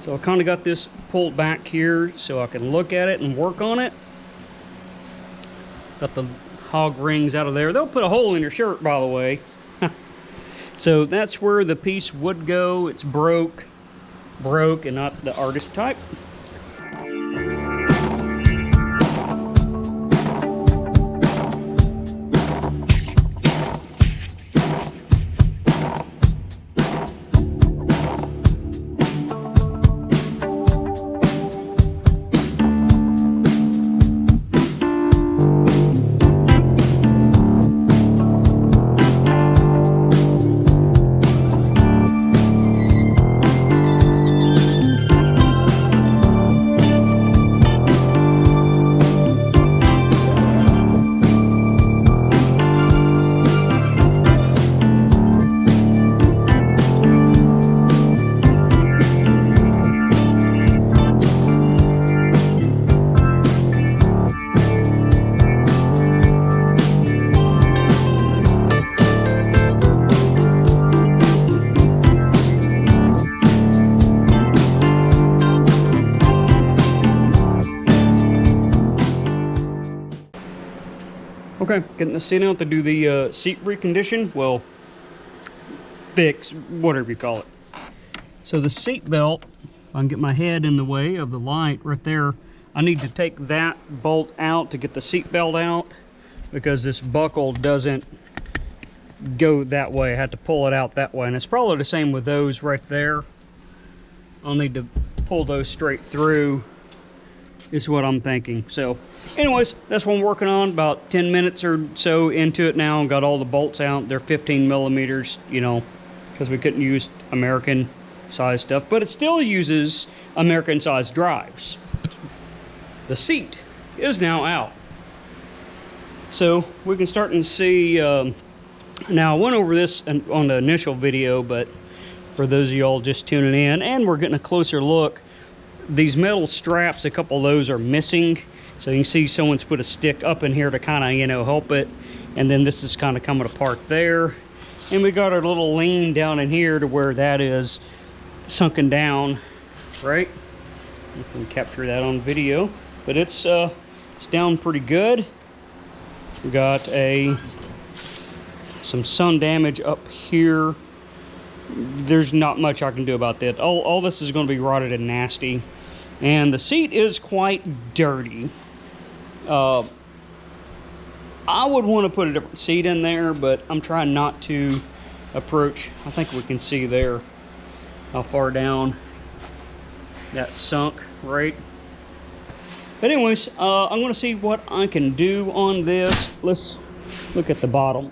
So I kind of got this pulled back here so I can look at it and work on it. Got the hog rings out of there. They'll put a hole in your shirt, by the way. So that's where the piece would go. It's broke, and not the artist type. Okay, getting the seat out to do the seat recondition. Well, fix, whatever you call it. So the seat belt, if I can get my head in the way of the light right there, I need to take that bolt out to get the seat belt out because this buckle doesn't go that way. I had to pull it out that way, and it's probably the same with those right there. I'll need to pull those straight through, is what I'm thinking. So anyways, that's what I'm working on. About 10 minutes or so into it now. Got all the bolts out. They're 15 millimeters, you know, because we couldn't use American size stuff, but it still uses American size drives. The seat is now out, so we can start and see. Now I went over this on the initial video, but for those of y'all just tuning in, and we're getting a closer look, these metal straps, a couple of those are missing. So you can see someone's put a stick up in here to kind of, you know, help it. And then this is kind of coming apart there. And we got our little lean down in here to where that is sunken down, right? If we can capture that on video. But it's down pretty good. We got some sun damage up here. There's not much I can do about that. All this is going to be rotted and nasty. And the seat is quite dirty. I would want to put a different seat in there, but I'm trying not to approach. I think we can see there how far down that sunk, right? But anyways, I'm going to see what I can do on this. Let's look at the bottom.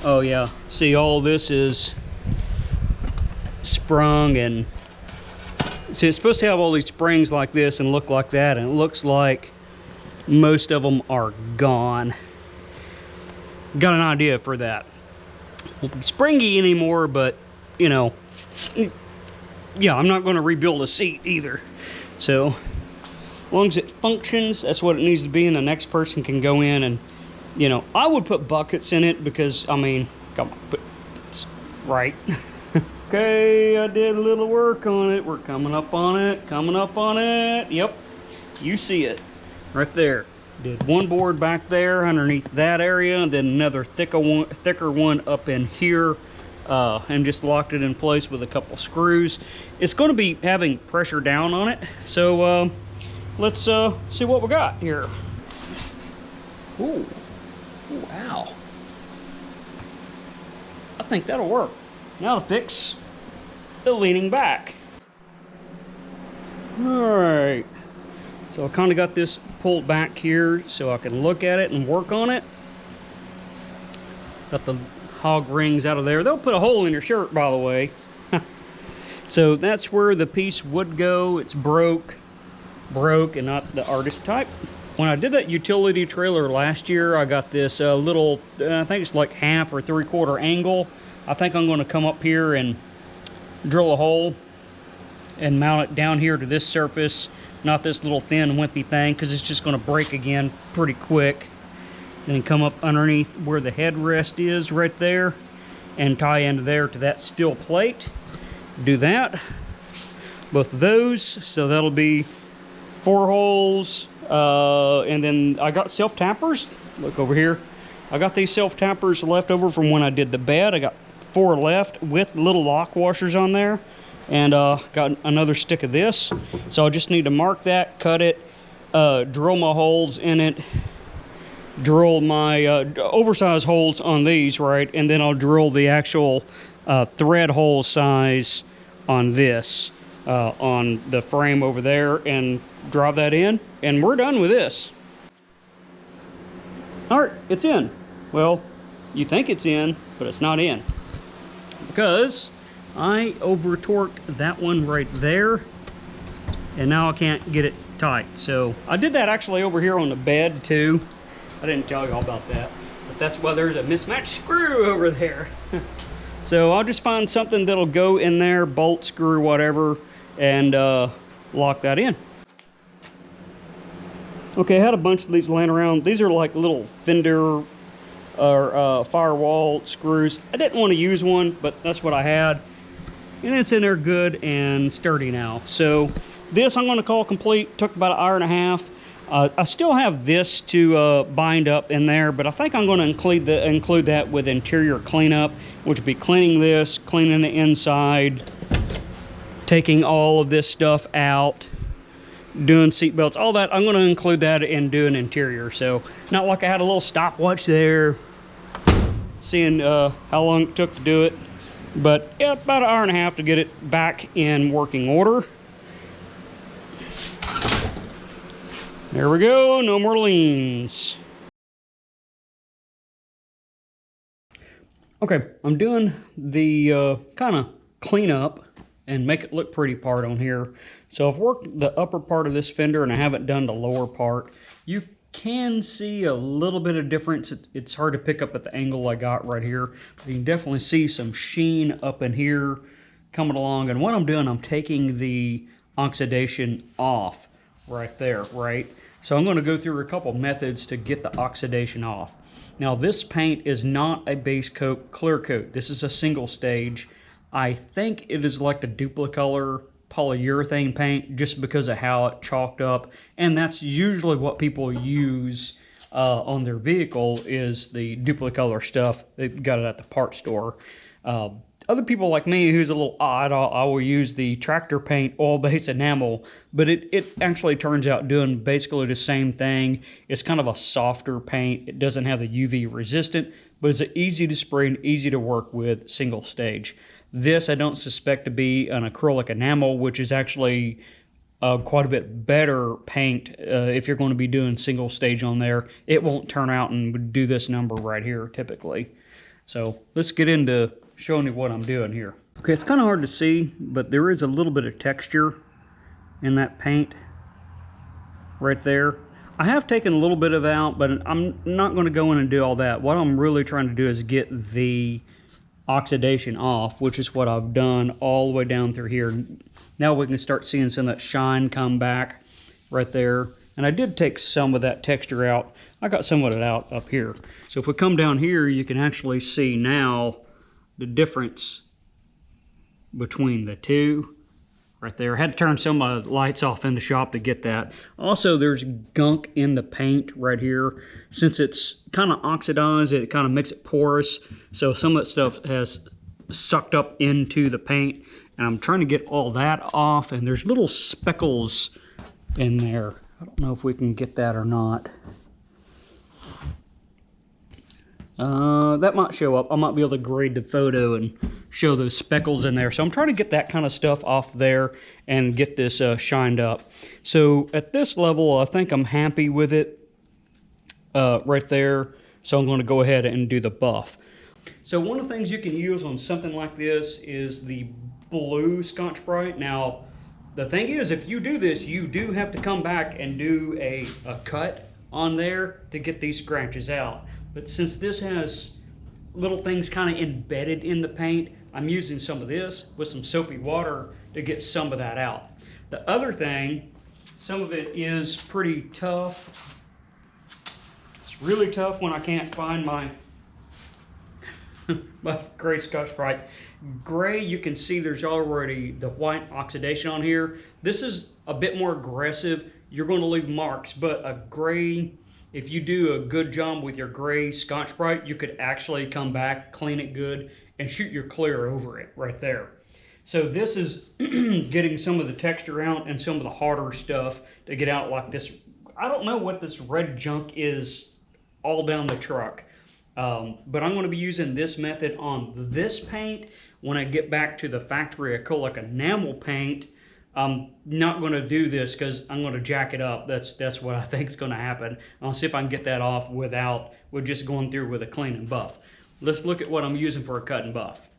Oh yeah, see, all this is sprung, and see, it's supposed to have all these springs like this and look like that, and it looks like most of them are gone. Got an idea for that. Won't be springy anymore, but you know, yeah, I'm not going to rebuild a seat either. So as long as it functions, that's what it needs to be, and the next person can go in and, you know, I would put buckets in it because, I mean, come on, but it's right. Okay, I did a little work on it. We're coming up on it, coming up on it. Yep, you see it right there. Did one board back there underneath that area, and then another thicker one up in here, and just locked it in place with a couple screws. It's going to be having pressure down on it, so let's see what we got here. Ooh. Ooh, ow. I think that'll work. Now to fix the leaning back. Alright. So I kind of got this pulled back here so I can look at it and work on it. Got the hog rings out of there. They'll put a hole in your shirt, by the way. So that's where the piece would go. It's broke, and not the artist type. When I did that utility trailer last year, I got this little, I think it's like 1/2 or 3/4 angle. I think I'm going to come up here and drill a hole and mount it down here to this surface, not this little thin wimpy thing, because it's just going to break again pretty quick. Then come up underneath where the headrest is right there and tie into there to that steel plate. do that. Both of those. So that'll be 4 holes. And then I got self-tappers. Look over here. I got these self-tappers left over from when I did the bed. I got 4 left with little lock washers on there. And got another stick of this. So I just need to mark that, cut it, drill my holes in it, drill my oversized holes on these, right? And then I'll drill the actual thread hole size on this, on the frame over there, and drive that in. And we're done with this. All right, it's in. Well, you think it's in, but it's not in. Because I over torqued that one right there, and now I can't get it tight. So I did that actually over here on the bed too. I didn't tell you all about that, but that's why there's a mismatched screw over there. So I'll just find something that'll go in there, bolt, screw, whatever, and lock that in. Okay, I had a bunch of these laying around. These are like little fender or firewall screws. I didn't want to use one, but that's what I had. And it's in there good and sturdy now. So this I'm going to call complete. Took about an hour and a half. I still have this to bind up in there, but I think I'm going to include that with interior cleanup, which would be cleaning this, cleaning the inside, taking all of this stuff out, doing seat belts, all that. I'm going to include that in doing interior. So not like I had a little stopwatch there, seeing how long it took to do it. But yeah, about an hour and a half to get it back in working order. There we go, no more leans. Okay, I'm doing the kind of clean up and make it look pretty part on here. So I've worked the upper part of this fender and I haven't done the lower part. You can see a little bit of difference. It's hard to pick up at the angle I got right here. But you can definitely see some sheen up in here coming along. And what I'm doing, I'm taking the oxidation off right there, right? So I'm going to go through a couple methods to get the oxidation off. Now this paint is not a base coat clear coat. This is a single stage. I think it is like the Duplicolor polyurethane paint just because of how it chalked up. And that's usually what people use on their vehicle is the Duplicolor stuff. They've got it at the part store. Other people like me who's a little odd, I will use the Tractor Paint oil-based enamel, but it actually turns out doing basically the same thing. It's kind of a softer paint. It doesn't have the UV resistant, but it's an easy to spray and easy to work with single stage. This I don't suspect to be an acrylic enamel, which is actually quite a bit better paint if you're going to be doing single stage on there. It won't turn out and do this number right here typically. So let's get into showing you what I'm doing here. Okay, it's kind of hard to see, but there is a little bit of texture in that paint right there. I have taken a little bit of it out, but I'm not going to go in and do all that. What I'm really trying to do is get the oxidation off, which is what I've done all the way down through here. Now we can start seeing some of that shine come back right there. And I did take some of that texture out. I got some of it out up here. So if we come down here, you can actually see now the difference between the two right there. I had to turn some of the lights off in the shop to get that. Also, there's gunk in the paint right here. Since it's kind of oxidized, it kind of makes it porous. So some of that stuff has sucked up into the paint. And I'm trying to get all that off. And there's little speckles in there. I don't know if we can get that or not. That might show up. I might be able to grade the photo and show those speckles in there. So I'm trying to get that kind of stuff off there and get this shined up. So at this level, I think I'm happy with it right there. So I'm going to go ahead and do the buff. So one of the things you can use on something like this is the blue Scotch-Brite. Now, the thing is, if you do this, you do have to come back and do a cut on there to get these scratches out. But since this has little things kind of embedded in the paint, I'm using some of this with some soapy water to get some of that out. The other thing, some of it is pretty tough. It's really tough when I can't find my gray Scotch-Brite. gray, you can see there's already the white oxidation on here. This is a bit more aggressive. You're going to leave marks, but a gray, if you do a good job with your gray Scotch-Brite, you could actually come back, clean it good, and shoot your clear over it right there. So this is getting some of the texture out and some of the harder stuff to get out, like this. I don't know what this red junk is all down the truck. But I'm going to be using this method on this paint. When I get back to the factory acrylic enamel paint, I'm not going to do this because I'm going to jack it up. That's what I think is going to happen. I'll see if I can get that off with just going through with a clean and buff. Let's look at what I'm using for a cut and buff.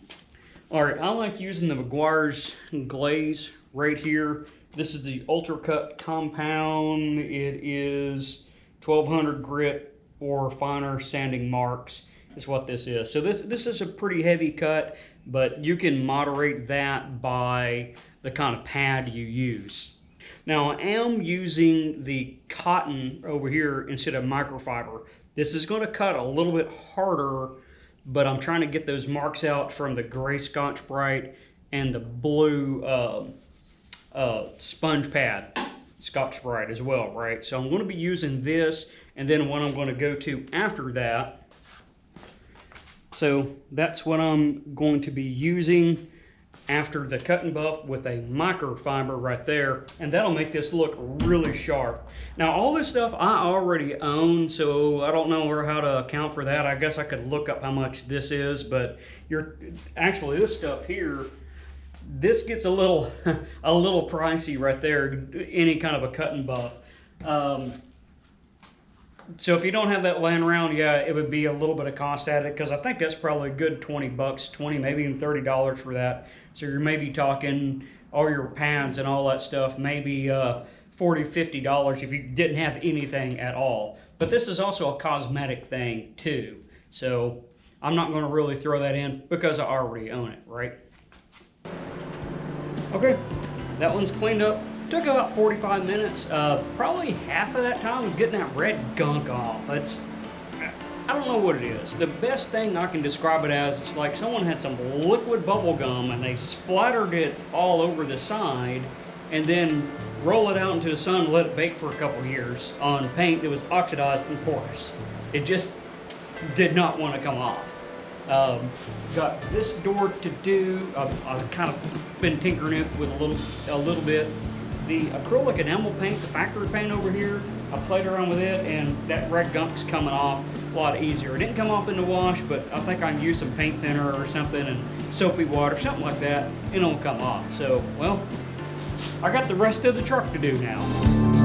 All right, I like using the Meguiar's glaze right here. This is the Ultra Cut Compound. It is 1200 grit or finer sanding marks is what this is. So this is a pretty heavy cut, but you can moderate that by the kind of pad you use. Now I am using the cotton over here instead of microfiber. This is going to cut a little bit harder, but I'm trying to get those marks out from the gray Scotch-Brite and the blue sponge pad Scotch-Brite as well, right? So I'm going to be using this, and then what I'm going to go to after that. So that's what I'm going to be using after the cut and buff with a microfiber right there, and that'll make this look really sharp. Now all this stuff I already own, so I don't know how to account for that. I guess I could look up how much this is, but actually this stuff here, this gets a little a little pricey right there, any kind of a cut and buff. So if you don't have that laying around, yeah, it would be a little bit of cost added, because I think that's probably a good 20 bucks, 20, maybe even $30 for that. So you're maybe talking all your pads and all that stuff, maybe $40, $50 if you didn't have anything at all. But this is also a cosmetic thing too. So I'm not going to really throw that in because I already own it, right? Okay, that one's cleaned up. Took about 45 minutes. Probably half of that time was getting that red gunk off. I don't know what it is. The best thing I can describe it as, it's like someone had some liquid bubble gum and they splattered it all over the side and then roll it out into the sun and let it bake for a couple years on paint that was oxidized and porous. It just did not want to come off. Got this door to do. I've kind of been tinkering it with a little bit. The acrylic enamel paint, the factory paint over here, I played around with it and that red gunk's coming off a lot easier. It didn't come off in the wash, but I think I can use some paint thinner or something and soapy water, something like that, and it'll come off. So, well, I got the rest of the truck to do now.